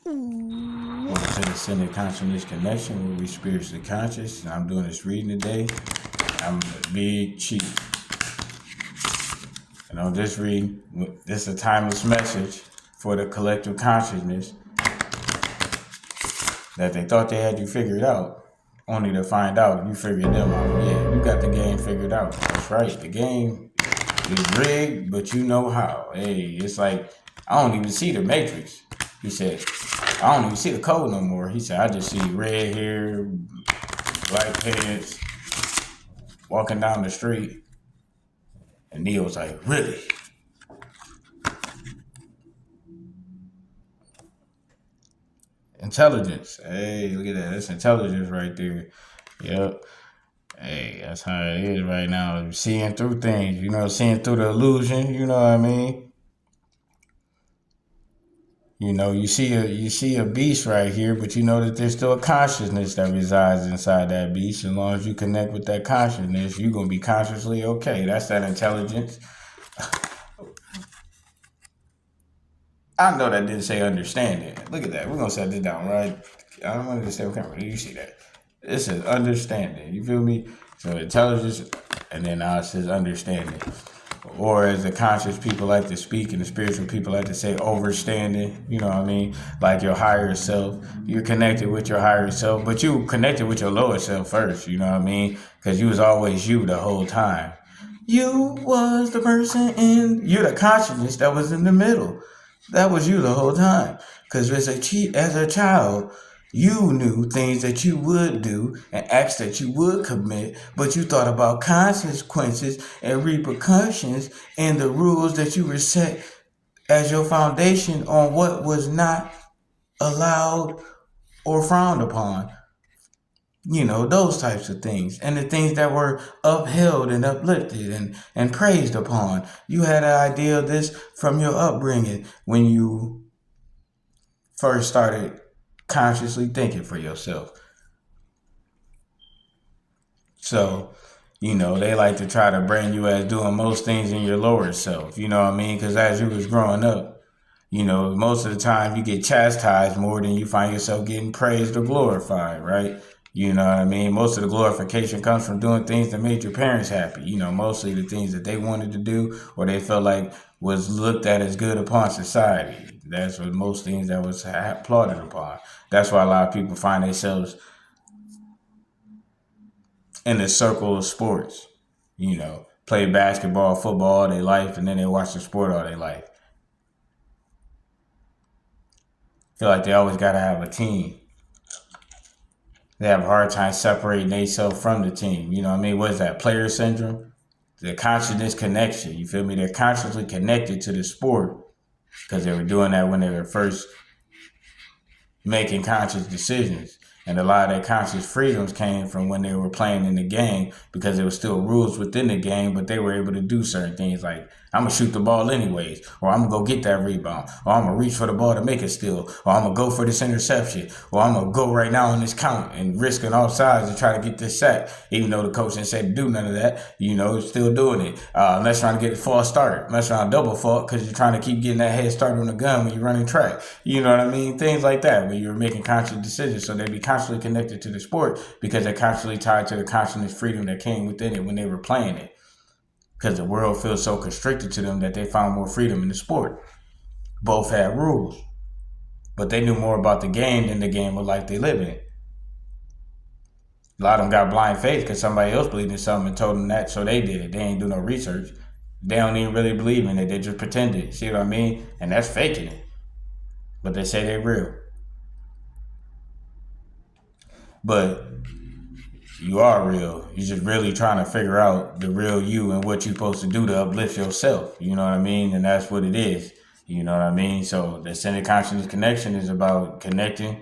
Welcome to the Ascended Consciousness Connection, where we spiritually conscious. I'm doing this reading today. I'm Big Chief. And on this reading, this is a timeless message for the collective consciousness that they thought they had you figured out, only to find out you figured them out. Yeah, you got the game figured out. That's right. The game is rigged, but you know how. Hey, it's like, I don't even see the matrix. He said, I don't even see the code no more. He said, I just see red hair, black pants, walking down the street. And Neo was like, really? Intelligence. Hey, look at that. That's intelligence right there. Yep. Hey, that's how it is right now. Seeing through things, seeing through the illusion, you know what I mean? You see a beast right here, but you know that there's still a consciousness that resides inside that beast. As long as you connect with that consciousness, you're gonna be consciously okay. That's that intelligence. I know that didn't say understanding. Look at that. We're gonna set this down, right? I don't want to say on camera. Do you see that? It says understanding. You feel me? So intelligence, and then now it says understanding. Or as the conscious people like to speak and the spiritual people like to say, overstanding, you know what I mean? Like your higher self. You're connected with your higher self, but you connected with your lower self first, you know what I mean? Because you was always you the whole time. You was the person you're the consciousness that was in the middle. That was you the whole time. Because as a child, you knew things that you would do and acts that you would commit, but you thought about consequences and repercussions and the rules that you were set as your foundation on what was not allowed or frowned upon. Those types of things. And the things that were upheld and uplifted and praised upon. You had an idea of this from your upbringing when you first started consciously thinking for yourself. So, they like to try to brand you as doing most things in your lower self. You know what I mean? Because as you was growing up, most of the time you get chastised more than you find yourself getting praised or glorified, right? You know what I mean? Most of the glorification comes from doing things that made your parents happy. Mostly the things that they wanted to do or they felt like was looked at as good upon society. That's what most things that was applauded upon. That's why a lot of people find themselves in the circle of sports. Play basketball, football all their life, and then they watch the sport all their life. Feel like they always got to have a team. They have a hard time separating themselves from the team. You know what I mean? What is that? Player syndrome? The consciousness connection. You feel me? They're consciously connected to the sport because they were doing that when they were first making conscious decisions. And a lot of their conscious freedoms came from when they were playing in the game because there were still rules within the game, but they were able to do certain things like, I'm going to shoot the ball anyways, or I'm going to go get that rebound, or I'm going to reach for the ball to make a steal, or I'm going to go for this interception, or I'm going to go right now on this count and risk on all sides to try to get this sack, even though the coach didn't say to do none of that, still doing it. Unless trying to get a false start, unless trying to double fault because you're trying to keep getting that head start on the gun when you're running track. You know what I mean? Things like that, when you're making conscious decisions. So they be constantly connected to the sport because they're constantly tied to the consciousness freedom that came within it when they were playing it. Because the world feels so constricted to them that they found more freedom in the sport. Both had rules, but they knew more about the game than the game would like they live in. A lot of them got blind faith because somebody else believed in something and told them that, so they did it. They ain't do no research. They don't even really believe in it. They just pretended. See what I mean? And that's faking it. But they say they're real. But you are real. You're just really trying to figure out the real you and what you're supposed to do to uplift yourself. You know what I mean? And that's what it is. You know what I mean? So the Ascended Consciousness Connection is about connecting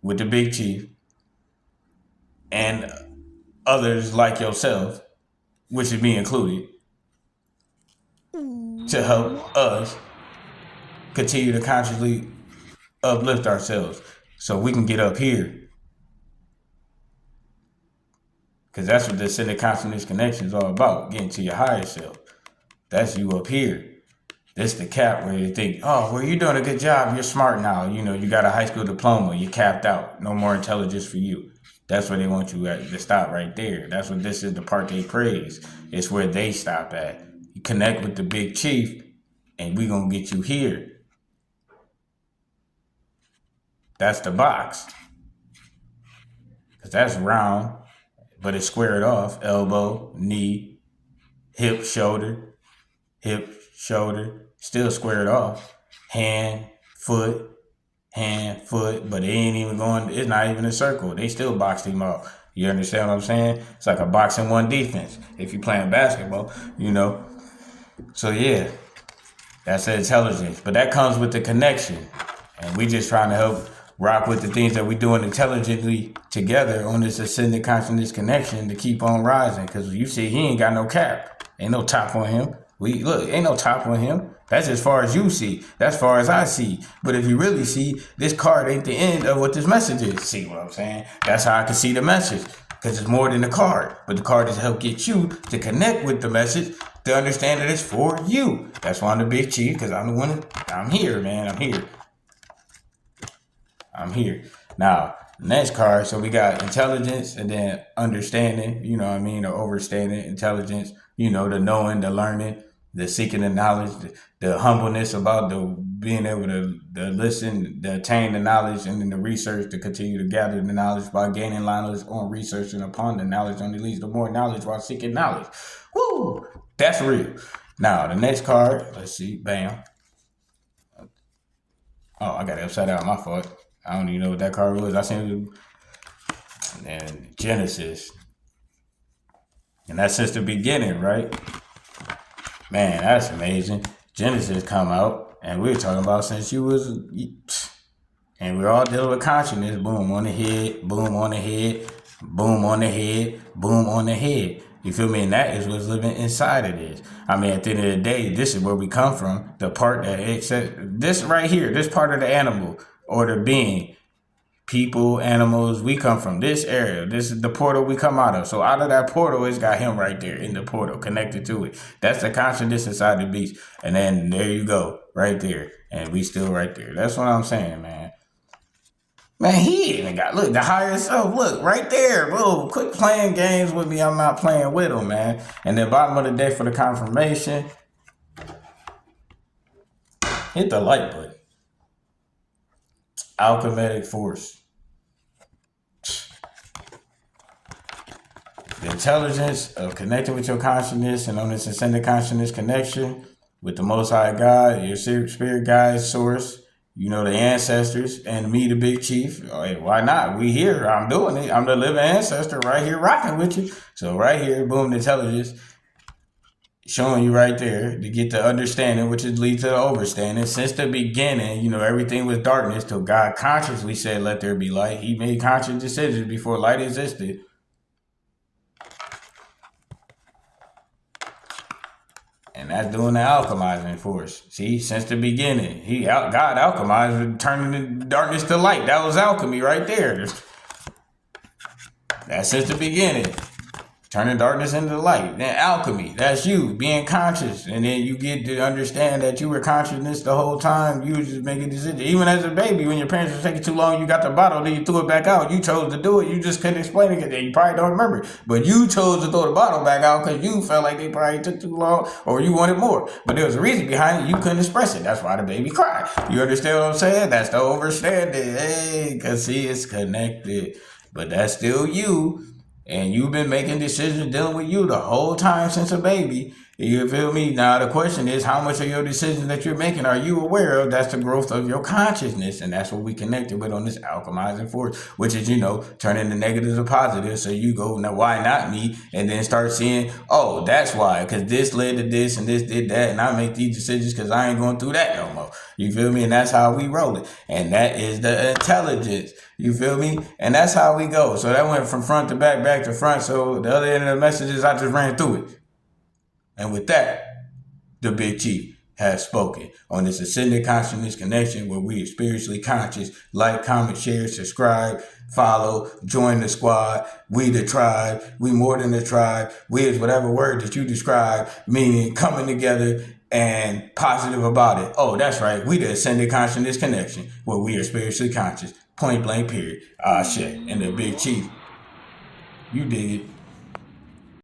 with the Big Chief and others like yourself, which is me included, to help us continue to consciously uplift ourselves so we can get up here. Because that's what the Ascended Consciousness Connection is all about, getting to your higher self. That's you up here. This the cap where you think, oh, well, you're doing a good job. You're smart now. You got a high school diploma. You capped out. No more intelligence for you. That's where they want you to stop right there. That's what this is the part they praise. It's where they stop at. You connect with the big chief, and we gonna get you here. That's the box. Because that's round, but it's squared off. Elbow, knee, hip, shoulder, still squared off. Hand, foot, but it ain't even going, it's not even a circle. They still boxed him up. You understand what I'm saying? It's like a boxing one defense if you're playing basketball, So yeah, that's the intelligence. But that comes with the connection. And we just trying to help rock with the things that we doing intelligently together on this ascendant consciousness connection to keep on rising. Because you see, he ain't got no cap. Ain't no top on him. Ain't no top on him. That's as far as you see. That's as far as I see. But if you really see, this card ain't the end of what this message is. See what I'm saying? That's how I can see the message. Because it's more than the card. But the card is to help get you to connect with the message to understand that it's for you. That's why I'm the big chief, because I'm the one. I'm here, man. I'm here. Now, next card, so we got intelligence and then understanding, or overstanding, intelligence, the knowing, the learning, the seeking the knowledge, the humbleness about the being able to listen, to attain the knowledge, and then the research to continue to gather the knowledge by gaining knowledge on research and upon the knowledge only leads to more knowledge while seeking knowledge. Woo! That's real. Now, the next card, let's see, bam. Oh, I got it upside down, my fault. I don't even know what that card was. I seen it. And Genesis. And that's since the beginning, right? Man, that's amazing. Genesis come out, and we were talking about since you was, and we're all dealing with consciousness. Boom on the head, boom on the head, boom on the head, boom on the head. You feel me? And that is what's living inside of this. I mean, at the end of the day, this is where we come from. The part that this right here, this part of the animal or the being, people, animals, we come from this area. This is the portal we come out of. So out of that portal, it's got him right there in the portal, connected to it. That's the consciousness inside the beast. And then there you go, right there. And we still right there. That's what I'm saying, man. Man, he even got, look, the higher self, look, right there. Bro, quit playing games with me. I'm not playing with him, man. And the bottom of the deck for the confirmation, hit the like button. Alchemic force. The intelligence of connecting with your consciousness and on this ascended consciousness connection with the Most High God, your spirit guide source, the ancestors, and me, the big chief. Why not? We here. I'm doing it. I'm the living ancestor right here rocking with you. So right here, boom, the intelligence showing you right there to get the understanding, which is lead to the overstanding. Since the beginning, everything was darkness till God consciously said, let there be light. He made conscious decisions before light existed. And that's doing the alchemizing force. See, since the beginning, God alchemized, turning the darkness to light. That was alchemy right there. That's since the beginning. Turning darkness into light. Then alchemy, that's you being conscious. And then you get to understand that you were consciousness the whole time. You were just making decisions. Even as a baby, when your parents were taking too long, you got the bottle, then you threw it back out. You chose to do it. You just couldn't explain it. You probably don't remember. But you chose to throw the bottle back out because you felt like they probably took too long or you wanted more. But there was a reason behind it. You couldn't express it. That's why the baby cried. You understand what I'm saying? That's the overstanding. Hey, because see, it's connected. But that's still you. And you've been making decisions dealing with you the whole time since a baby. You feel me? Now, the question is, how much of your decisions that you're making are you aware of? That's the growth of your consciousness. And that's what we connected with on this alchemizing force, which is, turning the negatives to positives. So you go, now, why not me? And then start seeing, oh, that's why. Because this led to this and this did that. And I make these decisions because I ain't going through that no more. You feel me? And that's how we roll it. And that is the intelligence. You feel me? And that's how we go. So that went from front to back, back to front. So the other end of the messages, I just ran through it. And with that, the Big Chief has spoken on this ascended consciousness connection where we are spiritually conscious. Like, comment, share, subscribe, follow, join the squad. We the tribe. We more than the tribe. We is whatever word that you describe, meaning coming together and positive about it. Oh, that's right. We the ascended consciousness connection where we are spiritually conscious. Point blank period. Ah shit. And the big chief. You dig it.